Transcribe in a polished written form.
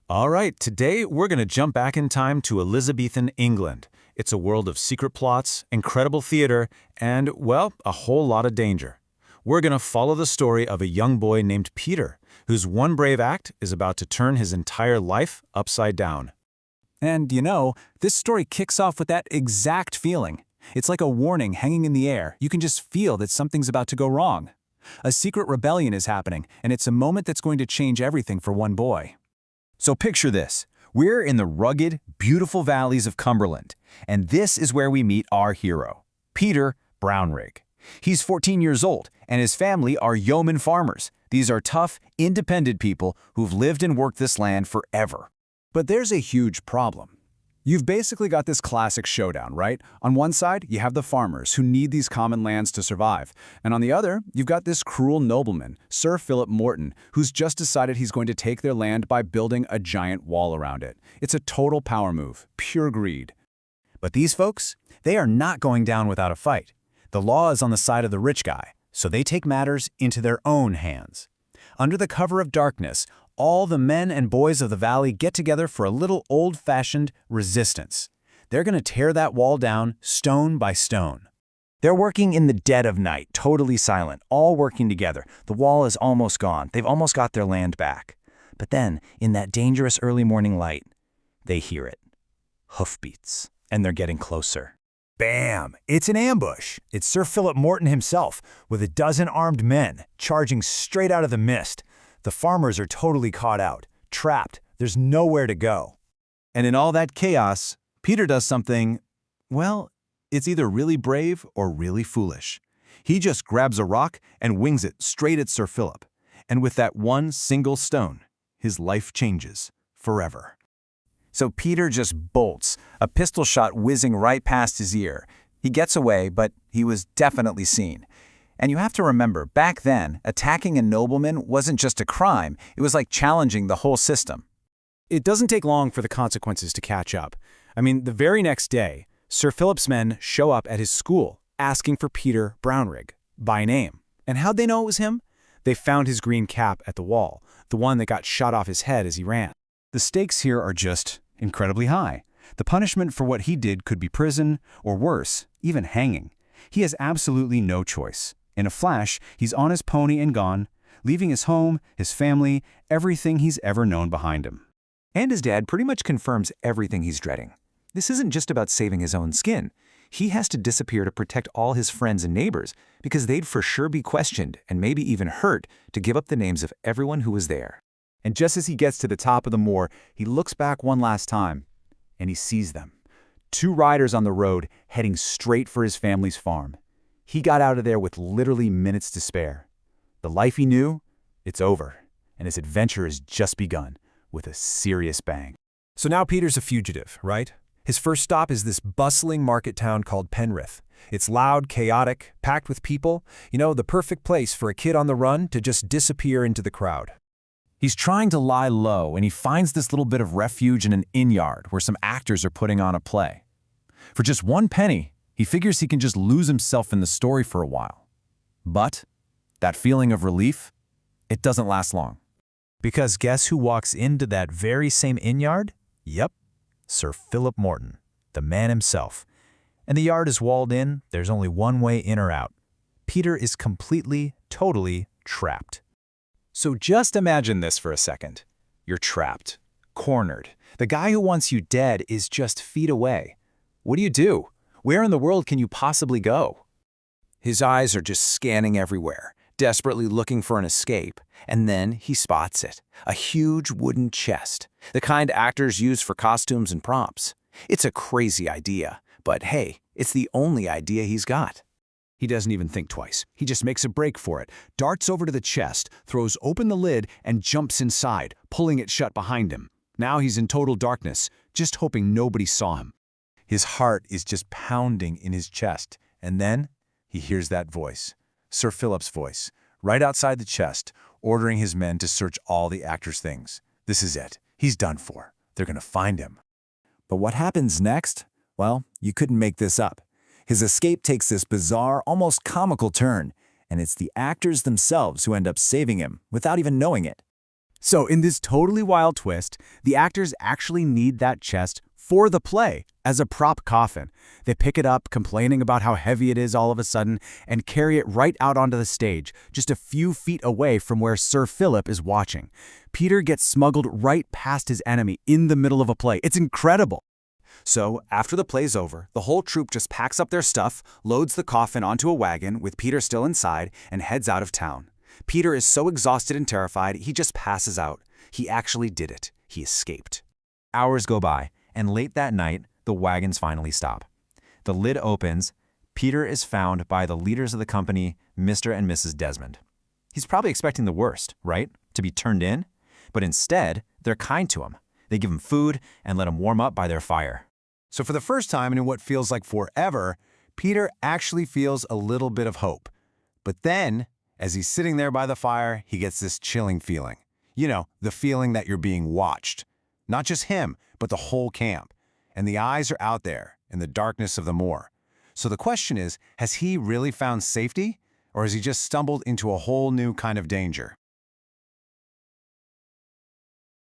All right, today we're going to jump back in time to Elizabethan England. It's a world of secret plots, incredible theater, and, well, a whole lot of danger. We're going to follow the story of a young boy named Peter, whose one brave act is about to turn his entire life upside down. And, this story kicks off with that exact feeling. It's like a warning hanging in the air. You can just feel that something's about to go wrong. A secret rebellion is happening, and it's a moment that's going to change everything for one boy. So picture this. We're in the rugged, beautiful valleys of Cumberland, and this is where we meet our hero, Peter Brownrigg. He's 14 years old, and his family are yeoman farmers. These are tough, independent people who've lived and worked this land forever. But there's a huge problem. You've basically got this classic showdown, right? On one side, you have the farmers who need these common lands to survive. And on the other, you've got this cruel nobleman, Sir Philip Morton, who's just decided he's going to take their land by building a giant wall around it. It's a total power move, pure greed. But these folks, they are not going down without a fight. The law is on the side of the rich guy, so they take matters into their own hands. Under the cover of darkness, all the men and boys of the valley get together for a little old-fashioned resistance. They're going to tear that wall down stone by stone. They're working in the dead of night, totally silent, all working together. The wall is almost gone. They've almost got their land back. But then, in that dangerous early morning light, they hear it. Hoofbeats. And they're getting closer. Bam! It's an ambush. It's Sir Philip Morton himself, with a dozen armed men, charging straight out of the mist. The farmers are totally caught out, trapped. There's nowhere to go. And in all that chaos, Peter does something, well, it's either really brave or really foolish. He just grabs a rock and wings it straight at Sir Philip. And with that one single stone, his life changes forever. So Peter just bolts, a pistol shot whizzing right past his ear. He gets away, but he was definitely seen. And you have to remember, back then, attacking a nobleman wasn't just a crime, it was like challenging the whole system. It doesn't take long for the consequences to catch up. The very next day, Sir Philip's men show up at his school, asking for Peter Brownrigg, by name. And how'd they know it was him? They found his green cap at the wall, the one that got shot off his head as he ran. The stakes here are just incredibly high. The punishment for what he did could be prison, or worse, even hanging. He has absolutely no choice. In a flash, he's on his pony and gone, leaving his home, his family, everything he's ever known behind him. And his dad pretty much confirms everything he's dreading. This isn't just about saving his own skin. He has to disappear to protect all his friends and neighbors, because they'd for sure be questioned and maybe even hurt to give up the names of everyone who was there. And just as he gets to the top of the moor, he looks back one last time, and he sees them. 2 riders on the road heading straight for his family's farm. He got out of there with literally minutes to spare. The life he knew, it's over, and his adventure has just begun with a serious bang. So now Peter's a fugitive, right? His first stop is this bustling market town called Penrith. It's loud, chaotic, packed with people. The perfect place for a kid on the run to just disappear into the crowd. He's trying to lie low, and he finds this little bit of refuge in an inn yard where some actors are putting on a play. For just 1 penny, he figures he can just lose himself in the story for a while. But that feeling of relief, it doesn't last long. Because guess who walks into that very same inn yard? Yep, Sir Philip Morton, the man himself. And the yard is walled in, there's only one way in or out. Peter is completely, totally trapped. So just imagine this for a second. You're trapped, cornered. The guy who wants you dead is just feet away. What do? Where in the world can you possibly go? His eyes are just scanning everywhere, desperately looking for an escape, and then he spots it. A huge wooden chest, the kind actors use for costumes and props. It's a crazy idea, but hey, it's the only idea he's got. He doesn't even think twice. He just makes a break for it, darts over to the chest, throws open the lid, and jumps inside, pulling it shut behind him. Now he's in total darkness, just hoping nobody saw him. His heart is just pounding in his chest, and then he hears that voice, Sir Philip's voice, right outside the chest, ordering his men to search all the actors' things. This is it. He's done for. They're going to find him. But what happens next? Well, you couldn't make this up. His escape takes this bizarre, almost comical turn, and it's the actors themselves who end up saving him without even knowing it. So in this totally wild twist, the actors actually need that chest for the play as a prop coffin. They pick it up, complaining about how heavy it is all of a sudden, and carry it right out onto the stage, just a few feet away from where Sir Philip is watching. Peter gets smuggled right past his enemy in the middle of a play. It's incredible. So, after the play's over, the whole troupe just packs up their stuff, loads the coffin onto a wagon with Peter still inside, and heads out of town. Peter is so exhausted and terrified, he just passes out. He actually did it. He escaped. Hours go by, and late that night, the wagons finally stop. The lid opens. Peter is found by the leaders of the company, Mr. and Mrs. Desmond. He's probably expecting the worst, right? To be turned in? But instead, they're kind to him. They give him food and let him warm up by their fire. So for the first time in what feels like forever, Peter actually feels a little bit of hope. But then, as he's sitting there by the fire, he gets this chilling feeling. You know, the feeling that you're being watched. Not just him, but the whole camp. And the eyes are out there in the darkness of the moor. So the question is, has he really found safety? Or has he just stumbled into a whole new kind of danger?